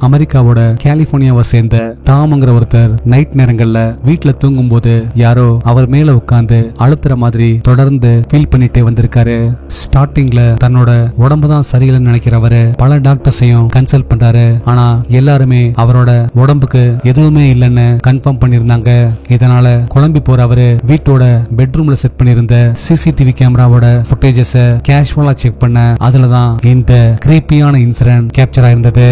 அமெரிக்காவோட கலிபோர்னியாவை சேர்ந்த டாம்ங்கிற ஒருத்தர் நைட் நேரங்கள்ல வீட்டுல தூங்கும் போது யாரோ அவர் மேல உட்கார்ந்து அழுத்துற மாதிரி தொடர்ந்து ஃபீல் பண்ணிட்டே வந்திருக்காரு. ஸ்டார்டிங்ல தன்னோட உடம்புதான் சரியில்லைன்னு நினைக்கிறவரு பல டாக்டர்ஸையும் கன்சல்ட் பண்றாரு. ஆனா எல்லாருமே அவரோட உடம்புக்கு எதுவுமே இல்லைன்னு கன்ஃபார்ம் பண்ணிருந்தாங்க. இதனால குழம்பி போற அவரு வீட்டோட பெட்ரூம்ல செட் பண்ணிருந்த சிசிடிவி கேமராவோட ஃபுட்டேஜஸ் கேஷுவலா செக் பண்ண அதுலதான் இந்த கிரீப்பியான இன்சிடென்ட் கேப்சர் ஆயிருந்தது.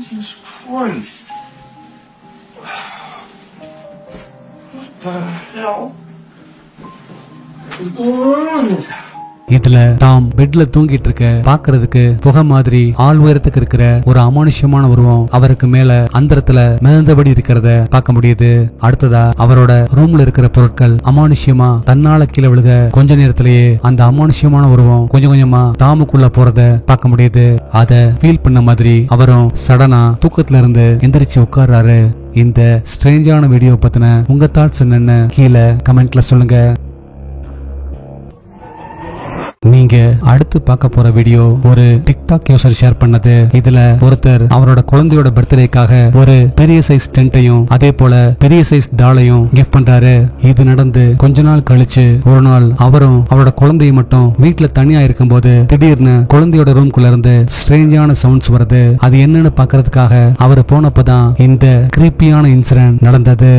Jesus Christ. What the hell is going on in this house? இதுல டாம் பெட்ல தூங்கிட்டு இருக்க பாக்குறதுக்கு புகை மாதிரி ஆள் உயரத்துக்கு இருக்கிற ஒரு அமானுஷ்யமான உருவம் அவருக்கு மேல அந்தரத்துல மிதந்தபடி இருக்கிறத பார்க்க முடியுது. அடுத்ததா அவரோட ரூம்ல இருக்கிற பொருட்கள் அமானுஷ்யமா தன்னால கீழே விழுக கொஞ்ச நேரத்திலேயே அந்த அமானுஷ்யமான உருவம் கொஞ்சம் கொஞ்சமா டாமுக்குள்ள போறத பார்க்க முடியுது. அத ஃபீல் பண்ண மாதிரி அவரும் சடனா தூக்கத்துல இருந்து எந்திரிச்சு உட்கார்றாரு. இந்த ஸ்ட்ரேஞ்சான வீடியோ பத்தின உங்க தாட்ஸ் என்னன்னு கீழே கமெண்ட்ல சொல்லுங்க. நீங்க அடுத்து பார்க்க போற வீடியோ ஒரு டிக்டாக் யூசர் ஷேர் பண்ணது. இதுல ஒருத்தர் அவரோட குழந்தையோட பர்த்டேக்காக ஒரு பெரிய சைஸ் டென்ட்டையும் அதே போல பெரிய சைஸ் டாலையும் கிஃப்ட் பண்றாரு. இது நடந்து கொஞ்ச நாள் கழிச்சு ஒரு நாள் அவரும் அவரோட குழந்தையும் மட்டும் வீட்டுல தனியா இருக்கும் போது திடீர்னு குழந்தையோட ரூம்குள்ள இருந்து ஸ்ட்ரேஞ்சான சவுண்ட்ஸ் வருது. அது என்னன்னு பாக்குறதுக்காக அவரு போனப்பதான் இந்த கிரீப்பியான இன்சிடென்ட் நடந்தது.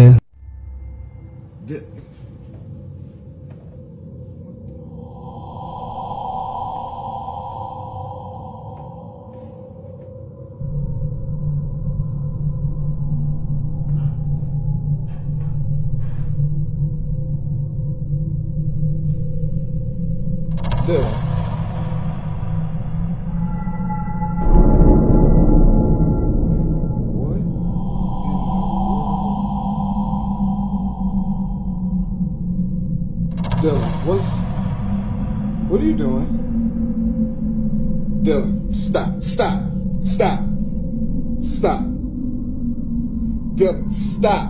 Dylan. What? Dylan, what are you doing? Dylan, stop. Dylan, stop.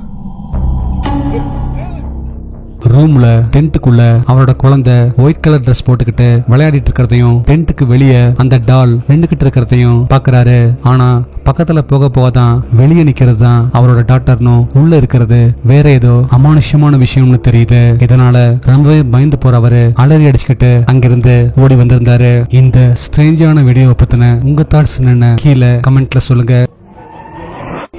ரூம்ல டென்ட்டுக்குள்ள அவரோட குழந்தை ஒயிட் கலர் ட்ரெஸ் போட்டுக்கிட்டு விளையாடிட்டு இருக்கிறதையும் டென்ட்டுக்கு வெளியே அந்த டால் நின்றுகிட்டு இருக்கிறதையும் பாக்குறாரு. ஆனா பக்கத்துல போக போகதான் வெளியே நிக்கிறது தான் அவரோட டாக்டர்னும் உள்ள இருக்கிறது வேற ஏதோ அமானுஷ்யமான விஷயம்னு தெரியுது. இதனால ரொம்பவே பயந்து போறவரு அலறி அடிச்சுக்கிட்டு அங்கிருந்து ஓடி வந்திருந்தாரு. இந்த ஸ்ட்ரேஞ்சான வீடியோ பத்தின உங்க தாட்ஸ் என்னன்னு கீழே கமெண்ட்ல சொல்லுங்க.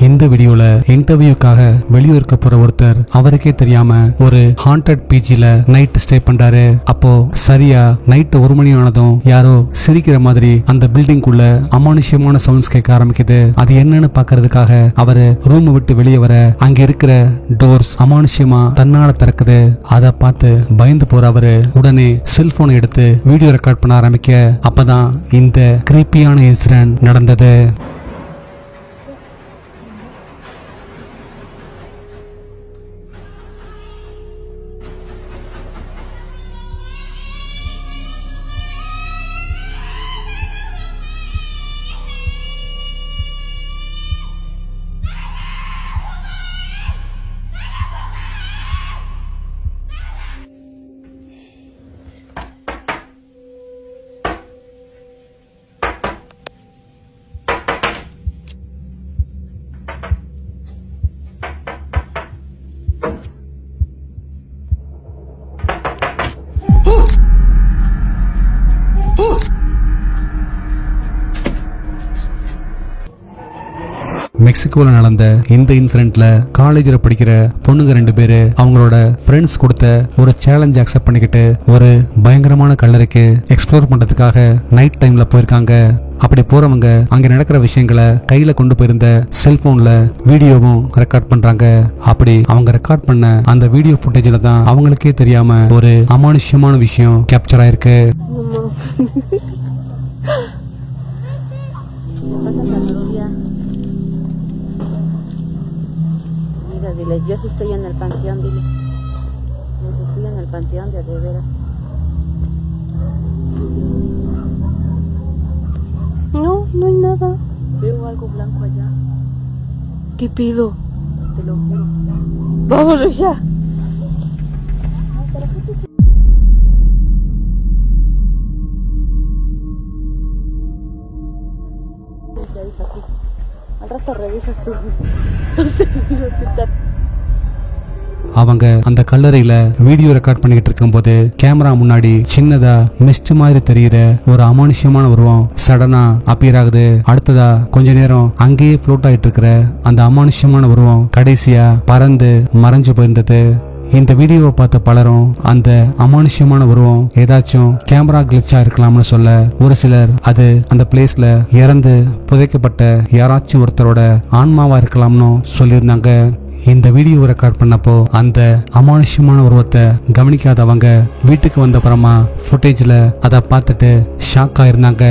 இந்த வீடியோல இன்டர்வியூக்காக வெளியூருக்கு போற ஒருத்தர் அவருக்கே தெரியாம ஒரு ஹாண்டட் பிஜில நைட் ஸ்டே பண்றாரு. அப்போ சரியா நைட் 1 மணி ஆனதும் யாரோ சிரிக்கிற மாதிரி அந்த பில்டிங்குள்ள அமானுஷ்யமான சவுண்ட்ஸ் கேட்க ஆரம்பிக்குது. அது என்னன்னு பாக்குறதுக்காக அவரு ரூம் விட்டு வெளியே வர அங்க இருக்கிற டோர்ஸ் அமானுஷ்யமா தன்னால திறக்குது. அத பார்த்து பயந்து போற அவரு உடனே செல்போனை எடுத்து வீடியோ ரெக்கார்ட் பண்ண ஆரம்பிக்க அப்பதான் இந்த கிரீப்பியான இன்சிடென்ட் நடந்தது. மெக்சிகோல நடந்த இந்த இன்சிடென்ட்ல காலேஜ்ல படிக்கிற பொண்ணுங்க 2 பேரு அவங்களோட ஃப்ரெண்ட்ஸ் கொடுத்த ஒரு சேலஞ்ச் அக்செப்ட் பண்ணிக்கிட்டு ஒரு பயங்கரமான கல்லறைக்கு எக்ஸ்ப்ளோர் பண்றதுக்காக நைட் டைம்ல போயிருக்காங்க. அப்படி போறவங்க அங்க நடக்கிற விஷயங்களை கையில கொண்டு போயிருந்த செல்போன்ல வீடியோவும் ரெக்கார்ட் பண்றாங்க. அப்படி அவங்க ரெக்கார்ட் பண்ண அந்த வீடியோ ஃபுட்டேஜ்ல தான் அவங்களுக்கே தெரியாம ஒரு அமானுஷ்யமான விஷயம் கேப்சர் ஆயிருக்கு. Dile, yo sí estoy en el panteón, dile. Yo sí estoy en el panteón de veras. No, no hay nada. Veo algo blanco allá. ¿Qué pido? Te lo juro. ¡Vámonos ya! Al rato revisas tú. அவங்க அந்த கல்லறையில video record பண்ணிக்கிட்டு இருக்கும்போது camera முன்னாடி சின்னதா mist மாதிரி தெரியுற ஒரு அமானுஷ்யமான உருவம் சடனா அப்பியர் ஆகுது. அடுத்ததா கொஞ்ச நேரம் அங்கேயே ஃப்ளோட் ஆயிட்டு இருக்கிற அந்த அமானுஷ்யமான உருவம் கடைசியா பறந்து மறைஞ்சு போயிருந்தது. இந்த வீடியோவை பார்த்த பலரும் அந்த அமானுஷ்யமான உருவம் ஏதாச்சும் கேமரா கிளிச்சா இருக்கலாம்னு சொல்ல, ஒரு சிலர் அது அந்த பிளேஸ்ல இறந்து புதைக்கப்பட்ட யாராச்சும் ஒருத்தரோட ஆன்மாவா இருக்கலாம்னு சொல்லியிருந்தாங்க. இந்த வீடியோ ரெக்கார்ட் பண்ணப்போ அந்த அமானுஷ்யமான உருவத்தை கவனிக்காதவங்க வீட்டுக்கு வந்த அப்புறமா ஃபுட்டேஜ்ல அதை பார்த்துட்டு ஷாக் ஆயிருந்தாங்க.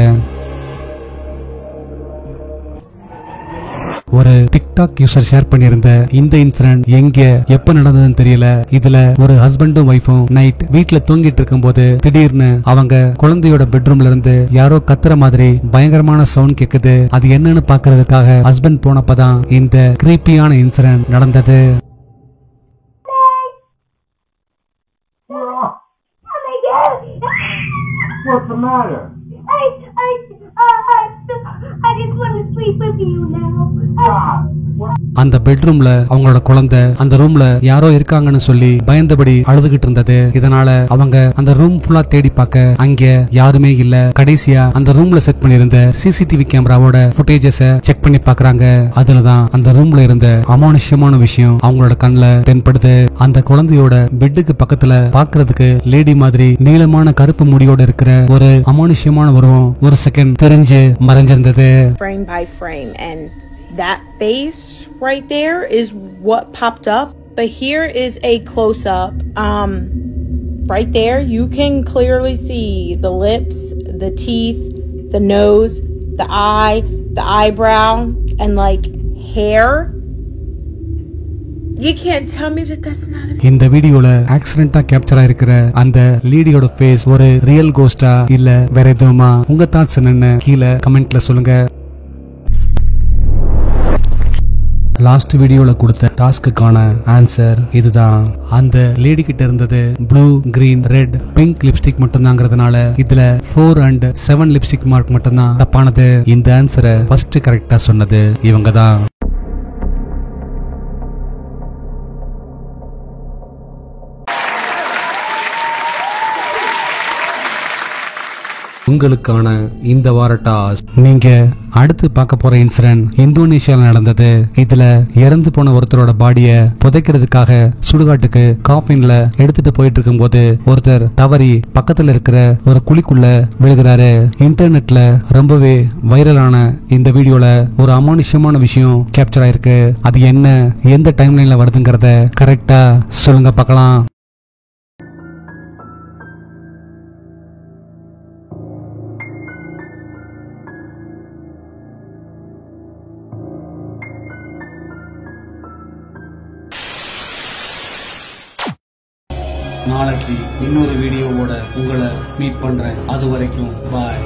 ஒரு டிக்டாக் யூசர் ஷேர் பண்ணியிருந்த இந்த இன்சிடென்ட் எங்க எப்ப நடந்ததுன்னு தெரியல. இதுல ஒரு ஹஸ்பண்டும் ஒய்ஃபும் நைட் வீட்டுல தூங்கிட்டு இருக்கும் போது திடீர்னு அவங்க குழந்தையோட பெட்ரூம்ல இருந்து யாரோ கத்துற மாதிரி பயங்கரமான சவுண்ட் கேக்குது. அது என்னன்னு பாக்குறதுக்காக ஹஸ்பண்ட் போனப்பதான் இந்த கிரீப்பியான இன்சிடென்ட் நடந்தது. What's the matter? I just want to sleep with you now. அந்த பெட்ரூம்ல அவங்களோட குழந்தை அந்த ரூம்ல யாரோ இருக்காங்கன்னு சொல்லி பயந்தபடி அழுதுகிட்டு இருந்தது. இதனால அவங்க அந்த ரூம் ஃபுல்லா தேடி பார்க்க அங்க யாருமே இல்ல. கடைசியா அந்த ரூம்ல செட் பண்ணிருந்த சிசிடிவி கேமராவோட ஃபுட்டேஜஸ் செக் பண்ணி பாக்குறாங்க. அதுலதான் அந்த ரூம்ல இருந்த அமானுஷ்யமான விஷயம் அவங்களோட கண்ணுல தென்படுது. அந்த குழந்தையோட பெட்டுக்கு பக்கத்துல பாக்குறதுக்கு லேடி மாதிரி நீளமான கருப்பு முடியோட இருக்கிற ஒரு அமானுஷ்யமான உருவம் ஒரு செகண்ட் தெரிஞ்சு மறைஞ்சிருந்தது. Frame by frame, and that face right there is what popped up. But here is a close-up. Right there you can clearly see the lips, the teeth, the nose, the eye, the eyebrow, and like hair. You can't tell me that that's not a... இந்த வீடியோல ஆக்சிடென்ட்டா capture ஆயிருக்கிற அந்த லேடியோட face ஒரு real Costa இல்ல வேற எதுவுமா? உங்க thoughts என்னன்னு கீழே கமெண்ட்ல சொல்லுங்க. லாஸ்ட் வீடியோல கொடுத்த டாஸ்க்குக்கான ஆன்சர் இதுதான். அந்த லேடி கிட்ட இருந்தது blue, green, red, pink lipstick மட்டும்தாங்கிறதுனால இதுல 4 and 7 லிப்ஸ்டிக் மார்க் மட்டும்தான் தப்பானது. இந்த ஆன்சரை ஃபர்ஸ்ட் கரெக்டா சொன்னது இவங்க தான். உங்களுக்கான இந்த வார டாஸ்க், நீங்க அடுத்து பார்க்க போற இன்சிடென்ட் இந்தோனேஷியால நடந்தது. இதுல இறந்து போன ஒருத்தரோட பாடிய புதைக்கிறதுக்காக சுடுகாட்டுக்கு காஃபின்ல எடுத்துட்டு போயிட்டு இருக்கும் போது ஒருத்தர் தவறி பக்கத்துல இருக்கிற ஒரு குழிக்குள்ள விழுகிறாரு. இன்டர்நெட்ல ரொம்பவே வைரலான இந்த வீடியோல ஒரு அமானுஷ்யமான விஷயம் கேப்சர் ஆயிருக்கு. அது என்ன, எந்த டைம்லைன்ல வருதுங்கிறத கரெக்டா சொல்லுங்க பார்க்கலாம். நாளைக்கு இன்னொரு வீடியோவோட உங்களை மீட் பண்றேன். அது வரைக்கும் பாய்.